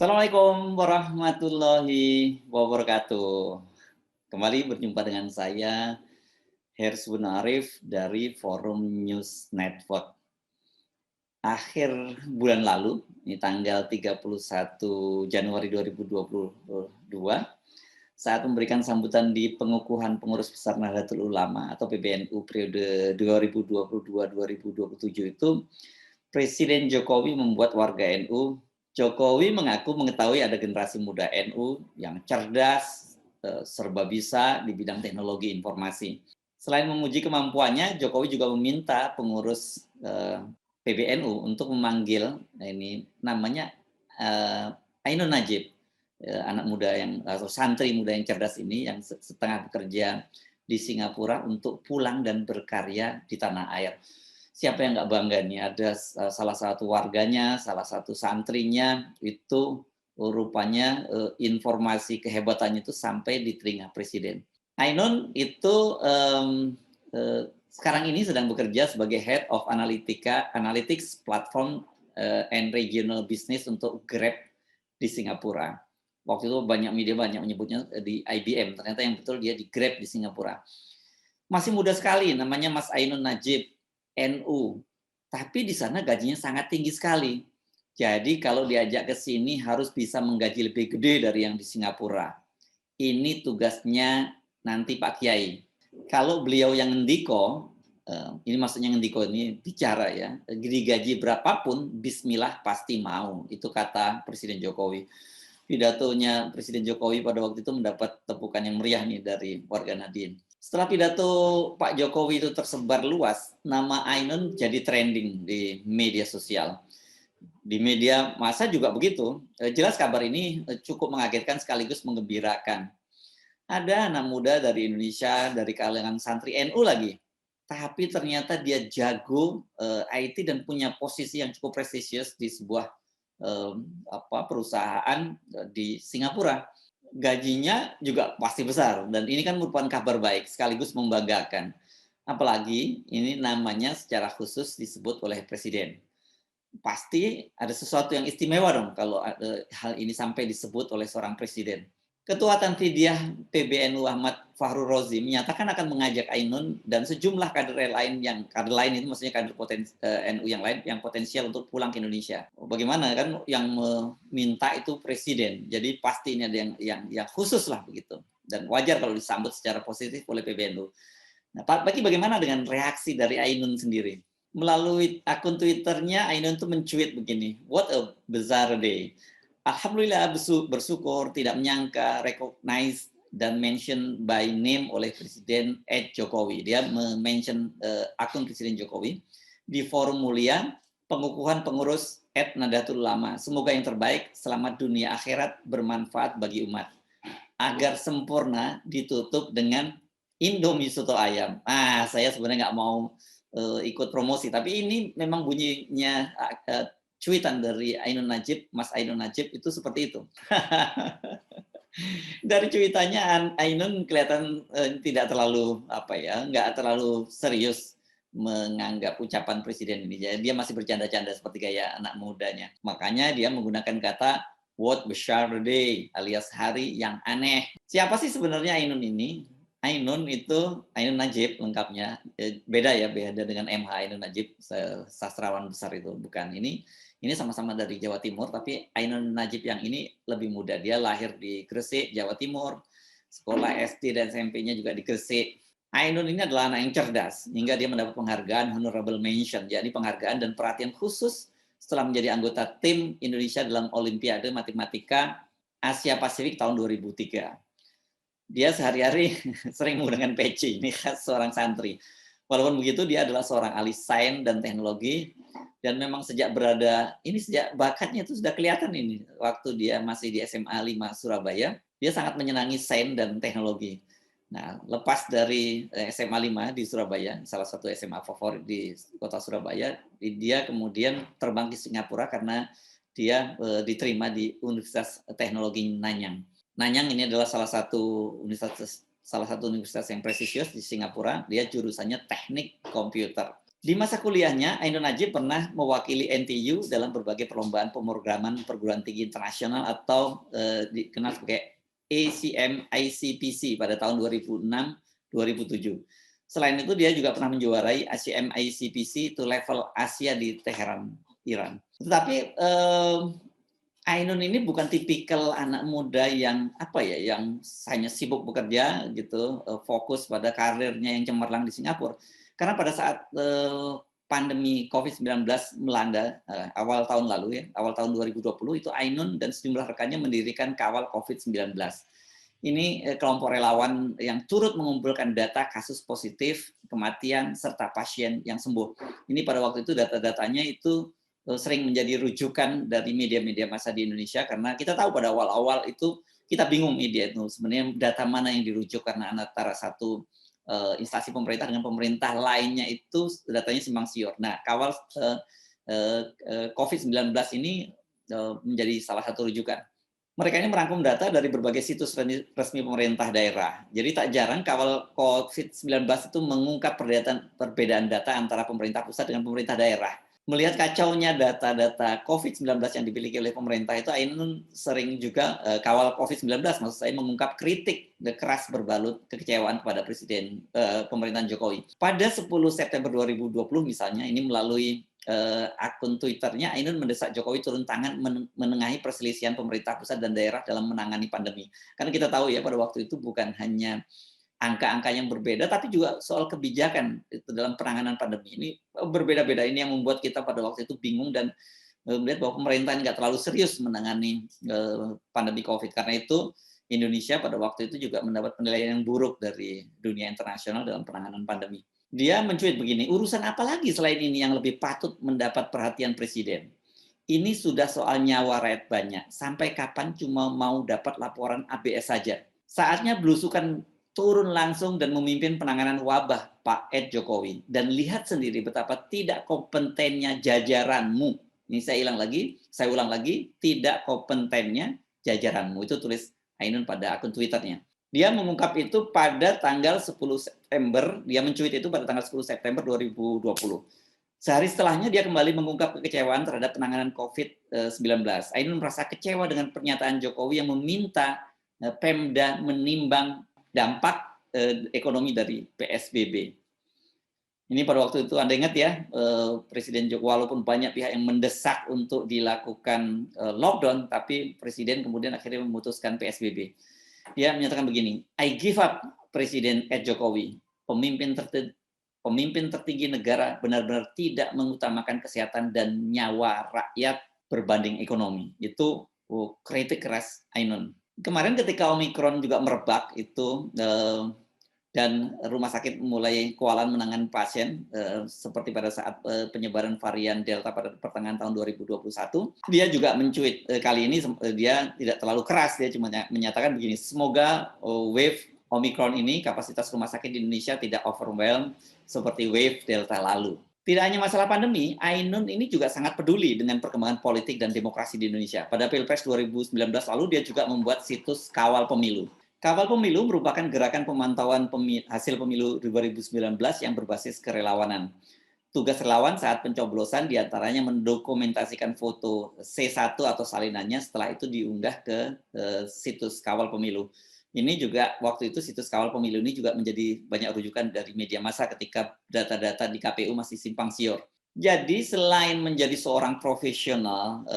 Assalamualaikum warahmatullahi wabarakatuh. Kembali berjumpa dengan saya, Hersbun Arif dari Forum News Network. Akhir bulan lalu, ini tanggal 31 Januari 2022, saat memberikan sambutan di pengukuhan Pengurus Besar Nahdlatul Ulama atau PBNU periode 2022-2027 itu, Presiden Jokowi membuat warga NU. Jokowi mengaku mengetahui ada generasi muda NU yang cerdas, serba bisa di bidang teknologi informasi. Selain memuji kemampuannya, Jokowi juga meminta pengurus PBNU untuk memanggil, nah ini namanya Ainun Najib, anak muda yang atau santri muda yang cerdas ini yang setengah bekerja di Singapura untuk pulang dan berkarya di tanah air. Siapa yang nggak bangga nih, ada salah satu warganya, salah satu santrinya itu rupanya informasi kehebatannya itu sampai di telinga presiden. Ainun itu sekarang ini sedang bekerja sebagai Head of Analytics Platform and Regional Business untuk Grab di Singapura. Waktu itu banyak media menyebutnya di IBM, ternyata yang betul dia di Grab di Singapura. Masih muda sekali, namanya Mas Ainun Najib, NU. Tapi di sana gajinya sangat tinggi sekali. Jadi kalau diajak ke sini harus bisa menggaji lebih gede dari yang di Singapura. Ini tugasnya nanti Pak Kiai. Kalau beliau yang ngendiko, ini maksudnya ngendiko ini bicara ya, digaji berapapun, bismillah pasti mau. Itu kata Presiden Jokowi. Pidatonya Presiden Jokowi pada waktu itu mendapat tepukan yang meriah nih dari warga Nadien. Setelah pidato Pak Jokowi itu tersebar luas, nama Ainun jadi trending di media sosial. Di media massa juga begitu. Jelas kabar ini cukup mengagetkan sekaligus menggembirakan. Ada anak muda dari Indonesia, dari kalangan santri NU lagi. Tapi ternyata dia jago IT dan punya posisi yang cukup prestisius di sebuah perusahaan di Singapura. Gajinya juga pasti besar dan ini kan merupakan kabar baik sekaligus membanggakan. Apalagi ini namanya secara khusus disebut oleh presiden. Pasti ada sesuatu yang istimewa dong kalau hal ini sampai disebut oleh seorang presiden. Ketua Tanfidiyah PBNU Ahmad Fahru Rozi menyatakan akan mengajak Ainun dan sejumlah kader lain itu maksudnya kader NU yang lain yang potensial untuk pulang ke Indonesia. Bagaimana kan yang meminta itu presiden. Jadi pasti ini ada yang khusus lah begitu. Dan wajar kalau disambut secara positif oleh PBNU. Nah, bagi bagaimana dengan reaksi dari Ainun sendiri? Melalui akun Twitternya Ainun itu mencuit begini, "What a bizarre day. Alhamdulillah bersyukur, tidak menyangka, recognize dan mention by name oleh Presiden Jokowi." Dia mention akun Presiden Jokowi di forum mulia pengukuhan pengurus Nahdlatul Ulama. Semoga yang terbaik, selamat dunia akhirat, bermanfaat bagi umat. Agar sempurna ditutup dengan Indomie soto ayam. Saya sebenarnya nggak mau ikut promosi, tapi ini memang bunyinya cuitan dari Ainun Najib, Mas Ainun Najib itu seperti itu. Dari cuitannya Ainun kelihatan tidak terlalu nggak terlalu serius menganggap ucapan presiden ini. Jadi dia masih bercanda-canda seperti gaya anak mudanya. Makanya dia menggunakan kata what bizarre day alias hari yang aneh. Siapa sih sebenarnya Ainun ini? Ainun itu Ainun Najib lengkapnya. Beda dengan MH Ainun Najib, sastrawan besar itu. Bukan ini sama-sama dari Jawa Timur, tapi Ainun Najib yang ini lebih muda. Dia lahir di Gresik, Jawa Timur. Sekolah SD dan SMP-nya juga di Gresik. Ainun ini adalah anak yang cerdas, hingga dia mendapat penghargaan Honorable Mention, yakni penghargaan dan perhatian khusus setelah menjadi anggota tim Indonesia dalam Olimpiade Matematika Asia Pasifik tahun 2003. Dia sehari-hari sering menggunakan peci, ini khas seorang santri. Walaupun begitu, dia adalah seorang ahli sains dan teknologi, dan memang sejak bakatnya itu sudah kelihatan ini, waktu dia masih di SMA 5 Surabaya, dia sangat menyenangi sains dan teknologi. Nah, lepas dari SMA 5 di Surabaya, salah satu SMA favorit di kota Surabaya, dia kemudian terbang ke Singapura karena dia diterima di Universitas Teknologi Nanyang. Nanyang ini adalah salah satu universitas yang prestisius di Singapura. Dia jurusannya teknik komputer. Di masa kuliahnya, Ainun Najib pernah mewakili NTU dalam berbagai perlombaan pemrograman perguruan tinggi internasional atau dikenal sebagai ACM ICPC pada tahun 2006-2007. Selain itu, dia juga pernah menjuarai ACM ICPC itu level Asia di Teheran, Iran. Tetapi Ainun ini bukan tipikal anak muda yang yang hanya sibuk bekerja gitu, fokus pada karirnya yang cemerlang di Singapura. Karena pada saat pandemi COVID-19 melanda awal tahun lalu ya, awal tahun 2020 itu Ainun dan sejumlah rekannya mendirikan Kawal COVID-19. Ini kelompok relawan yang turut mengumpulkan data kasus positif, kematian, serta pasien yang sembuh. Ini pada waktu itu data-datanya itu sering menjadi rujukan dari media-media massa di Indonesia karena kita tahu pada awal-awal itu kita bingung media itu sebenarnya data mana yang dirujuk karena antara satu instansi pemerintah dengan pemerintah lainnya itu datanya simpang siur. Nah, Kawal COVID-19 ini menjadi salah satu rujukan. Mereka ini merangkum data dari berbagai situs resmi pemerintah daerah. Jadi tak jarang Kawal COVID-19 itu mengungkap perbedaan data antara pemerintah pusat dengan pemerintah daerah. Melihat kacaunya data-data COVID-19 yang dimiliki oleh pemerintah itu, Ainun sering juga Kawal COVID-19, maksud saya mengungkap kritik keras berbalut kekecewaan kepada pemerintahan Jokowi. Pada 10 September 2020 misalnya, ini melalui akun Twitternya, Ainun mendesak Jokowi turun tangan menengahi perselisihan pemerintah pusat dan daerah dalam menangani pandemi. Karena kita tahu ya pada waktu itu bukan hanya angka-angka yang berbeda, tapi juga soal kebijakan itu dalam penanganan pandemi ini berbeda-beda. Ini yang membuat kita pada waktu itu bingung dan melihat bahwa pemerintah nggak terlalu serius menangani pandemi COVID. Karena itu Indonesia pada waktu itu juga mendapat penilaian yang buruk dari dunia internasional dalam penanganan pandemi. Dia mencuit begini, urusan apa lagi selain ini yang lebih patut mendapat perhatian Presiden? Ini sudah soal nyawa rakyat banyak. Sampai kapan cuma mau dapat laporan ABS saja? Saatnya belusukan turun langsung dan memimpin penanganan wabah Pak Ed Jokowi. Dan lihat sendiri betapa tidak kompetennya jajaranmu. Ini saya ulang lagi, tidak kompetennya jajaranmu. Itu tulis Ainun pada akun Twitternya. Dia mengungkap itu pada tanggal 10 September, dia mencuit itu pada tanggal 10 September 2020. Sehari setelahnya dia kembali mengungkap kekecewaan terhadap penanganan COVID-19. Ainun merasa kecewa dengan pernyataan Jokowi yang meminta Pemda menimbang dampak ekonomi dari PSBB. Ini pada waktu itu Anda ingat ya, Presiden Jokowi walaupun banyak pihak yang mendesak untuk dilakukan lockdown, tapi Presiden kemudian akhirnya memutuskan PSBB. Dia menyatakan begini, I give up Presiden Jokowi, pemimpin tertinggi negara benar-benar tidak mengutamakan kesehatan dan nyawa rakyat berbanding ekonomi. Itu kritik keras Ainun. Kemarin ketika Omikron juga merebak itu dan rumah sakit mulai kewalahan menangani pasien seperti pada saat penyebaran varian Delta pada pertengahan tahun 2021, dia juga mencuit kali ini dia tidak terlalu keras, dia cuma menyatakan begini, semoga wave Omikron ini kapasitas rumah sakit di Indonesia tidak overwhelm seperti wave Delta lalu. Tidak hanya masalah pandemi, Ainun ini juga sangat peduli dengan perkembangan politik dan demokrasi di Indonesia. Pada Pilpres 2019 lalu, dia juga membuat situs Kawal Pemilu. Kawal Pemilu merupakan gerakan pemantauan hasil pemilu 2019 yang berbasis kerelawanan. Tugas relawan saat pencoblosan diantaranya mendokumentasikan foto C1 atau salinannya, setelah itu diunggah ke situs Kawal Pemilu. Ini juga waktu itu situs Kawal Pemilu ini juga menjadi banyak rujukan dari media massa ketika data-data di KPU masih simpang siur. Jadi selain menjadi seorang profesional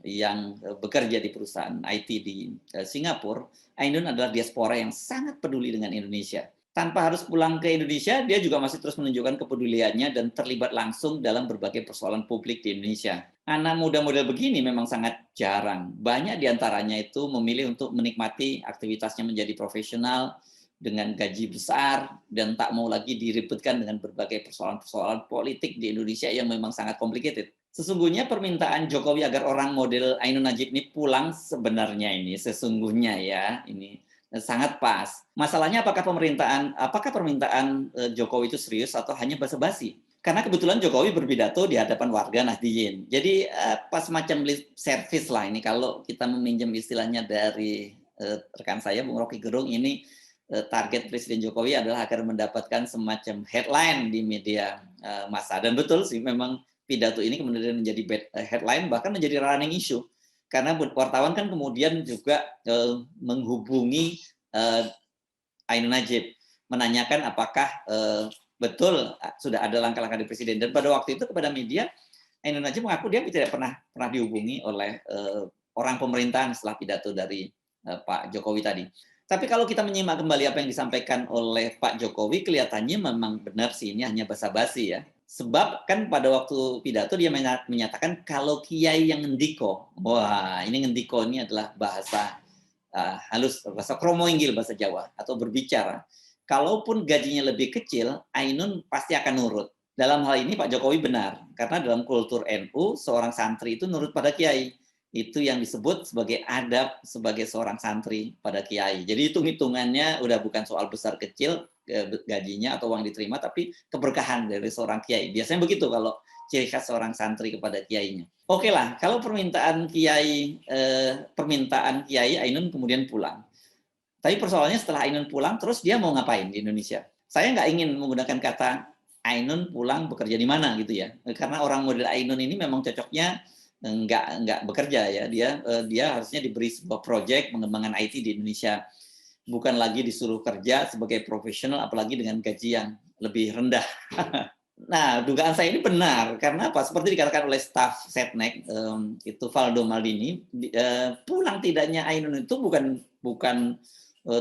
yang bekerja di perusahaan IT di Singapura, Ainun adalah diaspora yang sangat peduli dengan Indonesia. Tanpa harus pulang ke Indonesia, dia juga masih terus menunjukkan kepeduliannya dan terlibat langsung dalam berbagai persoalan publik di Indonesia. Anak muda model begini memang sangat jarang. Banyak diantaranya itu memilih untuk menikmati aktivitasnya menjadi profesional dengan gaji besar dan tak mau lagi diribetkan dengan berbagai persoalan-persoalan politik di Indonesia yang memang sangat complicated. Sesungguhnya permintaan Jokowi agar orang model Ainun Najib ini pulang sebenarnya ini sesungguhnya ya ini sangat pas. Masalahnya apakah permintaan Jokowi itu serius atau hanya basa-basi? Karena kebetulan Jokowi berpidato di hadapan warga Nahdliyin. Jadi pas macam lip service lah ini kalau kita meminjam istilahnya dari rekan saya Bung Rocky Gerung ini target Presiden Jokowi adalah agar mendapatkan semacam headline di media massa. Dan betul sih, memang pidato ini kemudian menjadi headline, bahkan menjadi running issue. Karena wartawan kan kemudian juga menghubungi Ainun Najib, menanyakan apakah betul sudah ada langkah-langkah dari Presiden. Dan pada waktu itu kepada media, Ainun Najib mengaku dia tidak pernah dihubungi oleh orang pemerintahan setelah pidato dari Pak Jokowi tadi. Tapi kalau kita menyimak kembali apa yang disampaikan oleh Pak Jokowi, kelihatannya memang benar sih ini hanya basa-basi ya. Sebab kan pada waktu pidato dia menyatakan kalau kiai yang ngendiko, wah ini ngendiko ini adalah bahasa halus, bahasa kromoinggil bahasa Jawa, atau berbicara. Kalaupun gajinya lebih kecil, Ainun pasti akan nurut. Dalam hal ini Pak Jokowi benar, karena dalam kultur NU, seorang santri itu nurut pada kiai. Itu yang disebut sebagai adab sebagai seorang santri pada kiai. Jadi hitung-hitungannya udah bukan soal besar kecil gajinya atau uang diterima, tapi keberkahan dari seorang kiai. Biasanya begitu kalau ciri khas seorang santri kepada kiainya. Oke lah, kalau permintaan kiai Ainun kemudian pulang. Tapi persoalannya setelah Ainun pulang, terus dia mau ngapain di Indonesia? Saya nggak ingin menggunakan kata Ainun pulang bekerja di mana gitu ya, karena orang model Ainun ini memang cocoknya nggak bekerja ya, dia harusnya diberi sebuah proyek pengembangan IT di Indonesia, bukan lagi disuruh kerja sebagai profesional, apalagi dengan gaji yang lebih rendah. Nah, dugaan saya ini benar karena apa? Seperti dikatakan oleh staf Setnek itu Valdo Maldini, pulang tidaknya Ainun itu bukan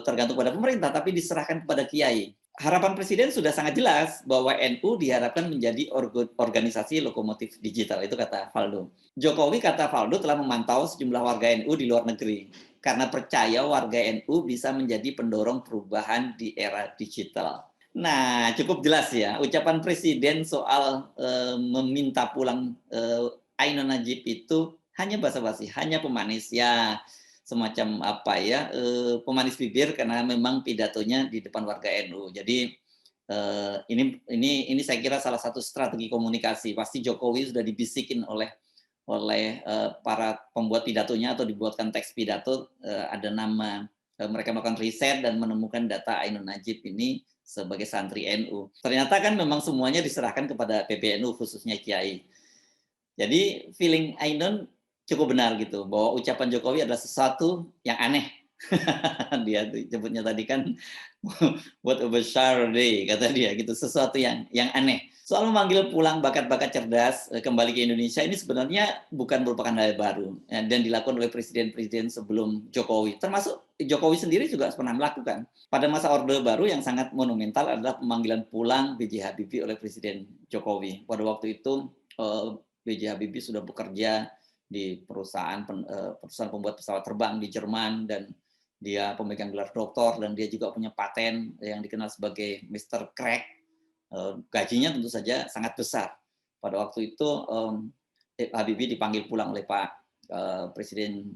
tergantung pada pemerintah, tapi diserahkan kepada kiai. Harapan Presiden sudah sangat jelas bahwa NU diharapkan menjadi organisasi lokomotif digital, itu kata Valdo. Jokowi, kata Valdo, telah memantau sejumlah warga NU di luar negeri karena percaya warga NU bisa menjadi pendorong perubahan di era digital. Nah, cukup jelas ya ucapan Presiden soal meminta pulang Ainun Najib itu hanya basa-basi, hanya pemanis ya, semacam apa ya, pemanis bibir karena memang pidatonya di depan warga NU. Jadi ini saya kira salah satu strategi komunikasi. Pasti Jokowi sudah dibisikin oleh para pembuat pidatonya atau dibuatkan teks pidato, ada nama, mereka melakukan riset dan menemukan data Ainun Najib ini sebagai santri NU. Ternyata kan memang semuanya diserahkan kepada PBNU, khususnya Kiai. Jadi feeling Ainun cukup benar gitu, bahwa ucapan Jokowi adalah sesuatu yang aneh. Dia sebutnya tadi kan, what a bizarre day, kata dia gitu, sesuatu yang aneh. Soal memanggil pulang bakat-bakat cerdas kembali ke Indonesia ini sebenarnya bukan merupakan hal baru dan dilakukan oleh presiden-presiden sebelum Jokowi. Termasuk Jokowi sendiri juga pernah melakukan. Pada masa Orde Baru yang sangat monumental adalah pemanggilan pulang B.J. Habibie oleh Presiden Jokowi. Pada waktu itu B.J. Habibie sudah bekerja di perusahaan pembuat pesawat terbang di Jerman, dan dia pemegang gelar doktor, dan dia juga punya paten yang dikenal sebagai Mr. Crack. Gajinya tentu saja sangat besar. Pada waktu itu Habibie dipanggil pulang oleh Pak Presiden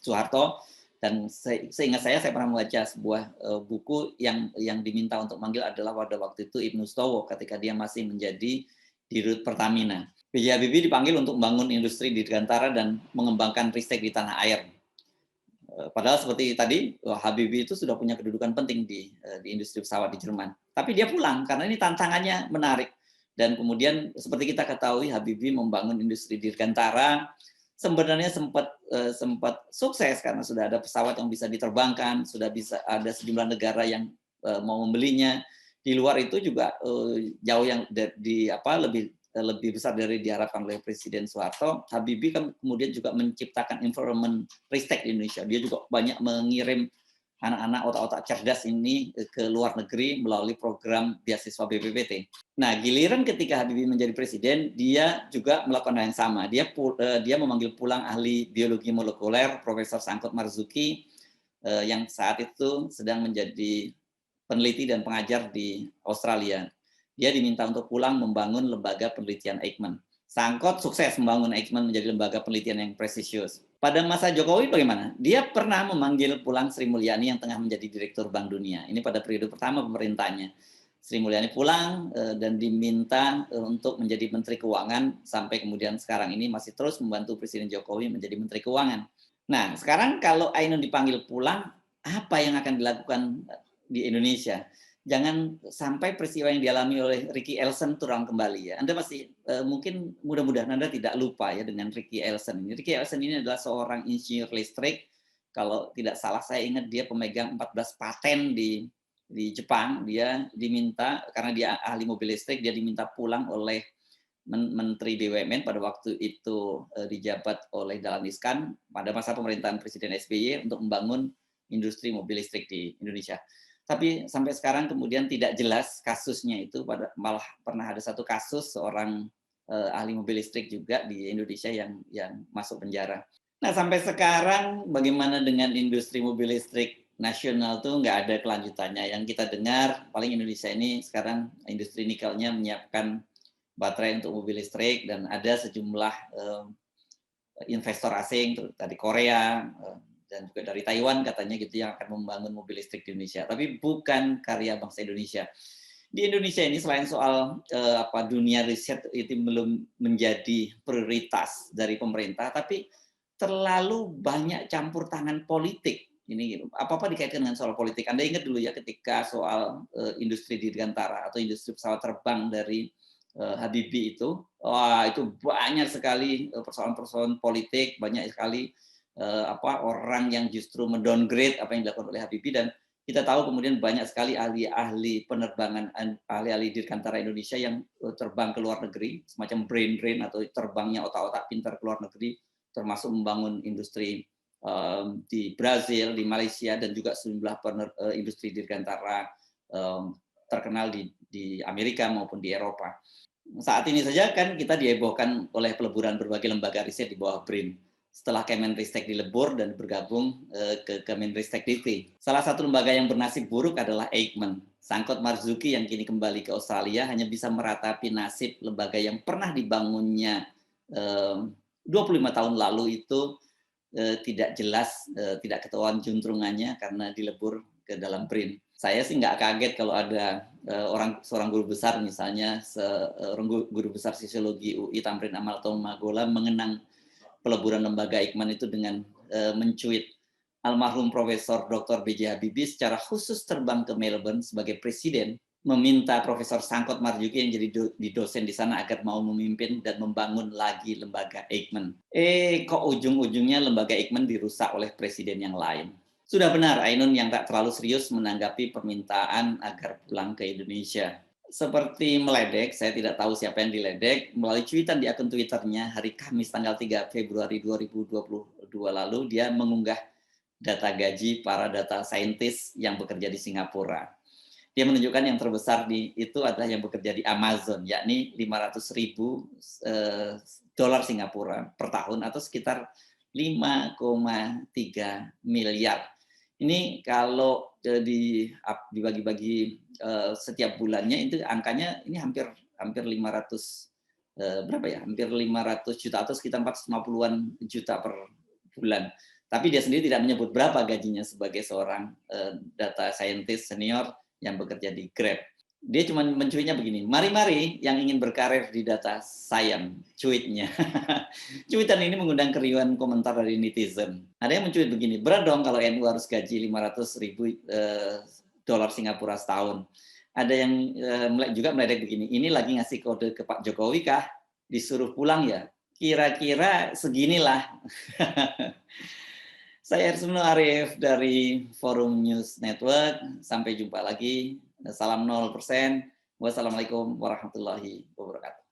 Soeharto, dan seingat saya pernah membaca sebuah buku yang diminta untuk manggil adalah pada waktu itu Ibnu Stowo ketika dia masih menjadi Dirut Pertamina. B.J. Habibie dipanggil untuk membangun industri di Dirgantara dan mengembangkan ristek di tanah air. Padahal seperti tadi, Habibie itu sudah punya kedudukan penting di industri pesawat di Jerman. Tapi dia pulang karena ini tantangannya menarik. Dan kemudian seperti kita ketahui, Habibie membangun industri Dirgantara, sebenarnya sempat sukses karena sudah ada pesawat yang bisa diterbangkan, sudah bisa ada sejumlah negara yang mau membelinya. Di luar itu juga jauh yang lebih besar dari diharapkan oleh Presiden Soeharto. Habibie kan kemudian juga menciptakan environment ristek di Indonesia. Dia juga banyak mengirim anak-anak otak-otak cerdas ini ke luar negeri melalui program beasiswa BPPT. Nah, giliran ketika Habibie menjadi presiden, dia juga melakukan hal yang sama. Dia memanggil pulang ahli biologi molekuler Profesor Sangkut Marzuki yang saat itu sedang menjadi peneliti dan pengajar di Australia. Dia diminta untuk pulang membangun lembaga penelitian Eijkman. Sangkot sukses membangun Eijkman menjadi lembaga penelitian yang prestisius. Pada masa Jokowi bagaimana? Dia pernah memanggil pulang Sri Mulyani yang tengah menjadi Direktur Bank Dunia. Ini pada periode pertama pemerintahnya. Sri Mulyani pulang dan diminta untuk menjadi Menteri Keuangan, sampai kemudian sekarang ini masih terus membantu Presiden Jokowi menjadi Menteri Keuangan. Nah, sekarang kalau Ainun dipanggil pulang, apa yang akan dilakukan di Indonesia. Jangan sampai peristiwa yang dialami oleh Ricky Elson terulang kembali ya. Anda masih mungkin mudah-mudahan Anda tidak lupa ya dengan Ricky Elson ini. Ricky Elson ini adalah seorang insinyur listrik. Kalau tidak salah saya ingat dia pemegang 14 paten di Jepang. Dia diminta karena dia ahli mobil listrik, dia diminta pulang oleh Menteri BUMN pada waktu itu dijabat oleh Dahlan Iskan pada masa pemerintahan Presiden SBY untuk membangun industri mobil listrik di Indonesia. Tapi sampai sekarang kemudian tidak jelas kasusnya itu, malah pernah ada satu kasus seorang ahli mobil listrik juga di Indonesia yang masuk penjara. Nah sampai sekarang bagaimana dengan industri mobil listrik nasional tuh nggak ada kelanjutannya. Yang kita dengar paling Indonesia ini sekarang industri nikelnya menyiapkan baterai untuk mobil listrik dan ada sejumlah investor asing dari Korea dan juga dari Taiwan katanya gitu yang akan membangun mobil listrik di Indonesia, tapi bukan karya bangsa Indonesia. Di Indonesia ini selain soal dunia riset itu belum menjadi prioritas dari pemerintah, tapi terlalu banyak campur tangan politik. Ini apa-apa dikaitkan dengan soal politik. Anda ingat dulu ya ketika soal industri dirgantara atau industri pesawat terbang dari Habibie itu, wah itu banyak sekali persoalan-persoalan politik, banyak sekali orang yang justru mendowngrade apa yang dilakukan oleh Habibie, dan kita tahu kemudian banyak sekali ahli-ahli penerbangan, ahli-ahli dirgantara Indonesia yang terbang ke luar negeri, semacam brain drain atau terbangnya otak-otak pintar ke luar negeri, termasuk membangun industri di Brazil, di Malaysia, dan juga sejumlah industri dirgantara terkenal di Amerika maupun di Eropa. Saat ini saja kan kita dihebohkan oleh peleburan berbagai lembaga riset di bawah BRIN setelah Kemenristek dilebur dan bergabung ke Kemenristek Dikti. Salah satu lembaga yang bernasib buruk adalah Eijkman. Sangkot Marzuki yang kini kembali ke Australia hanya bisa meratapi nasib lembaga yang pernah dibangunnya 25 tahun lalu itu tidak jelas, tidak ketahuan juntrungannya karena dilebur ke dalam BRIN. Saya sih nggak kaget kalau ada seorang guru besar misalnya, seorang guru besar sosiologi UI Tamrin Amal Tomagola mengenang peleburan lembaga Eijkman itu dengan mencuit almarhum Profesor Dr. B.J. Habibie secara khusus terbang ke Melbourne sebagai presiden, meminta Profesor Sangkot Marzuki yang jadi dosen di sana agar mau memimpin dan membangun lagi lembaga Eijkman. Kok ujung-ujungnya lembaga Eijkman dirusak oleh presiden yang lain. Sudah benar Ainun yang tak terlalu serius menanggapi permintaan agar pulang ke Indonesia. Seperti meledek, saya tidak tahu siapa yang diledek, melalui cuitan di akun Twitternya hari Kamis tanggal 3 Februari 2022 lalu, dia mengunggah data gaji para data scientist yang bekerja di Singapura. Dia menunjukkan yang terbesar itu adalah yang bekerja di Amazon, yakni 500.000 dolar Singapura per tahun atau sekitar 5,3 miliar. Ini kalau dibagi-bagi setiap bulannya itu angkanya ini hampir 500 berapa ya? Hampir 500 juta atau sekitar 450-an juta per bulan. Tapi dia sendiri tidak menyebut berapa gajinya sebagai seorang data scientist senior yang bekerja di Grab. Dia cuma mencuitnya begini, mari-mari yang ingin berkarir di data science, cuitnya. Cuitan ini mengundang keriuhan komentar dari netizen. Ada yang mencuit begini, berat dong kalau NU harus gaji 500.000 dolar Singapura setahun. Ada yang juga meledek begini, ini lagi ngasih kode ke Pak Jokowi kah? Disuruh pulang ya? Kira-kira seginilah. Saya Ersmino Arif dari Forum News Network. Sampai jumpa lagi. Salam 0%. Wassalamualaikum warahmatullahi wabarakatuh.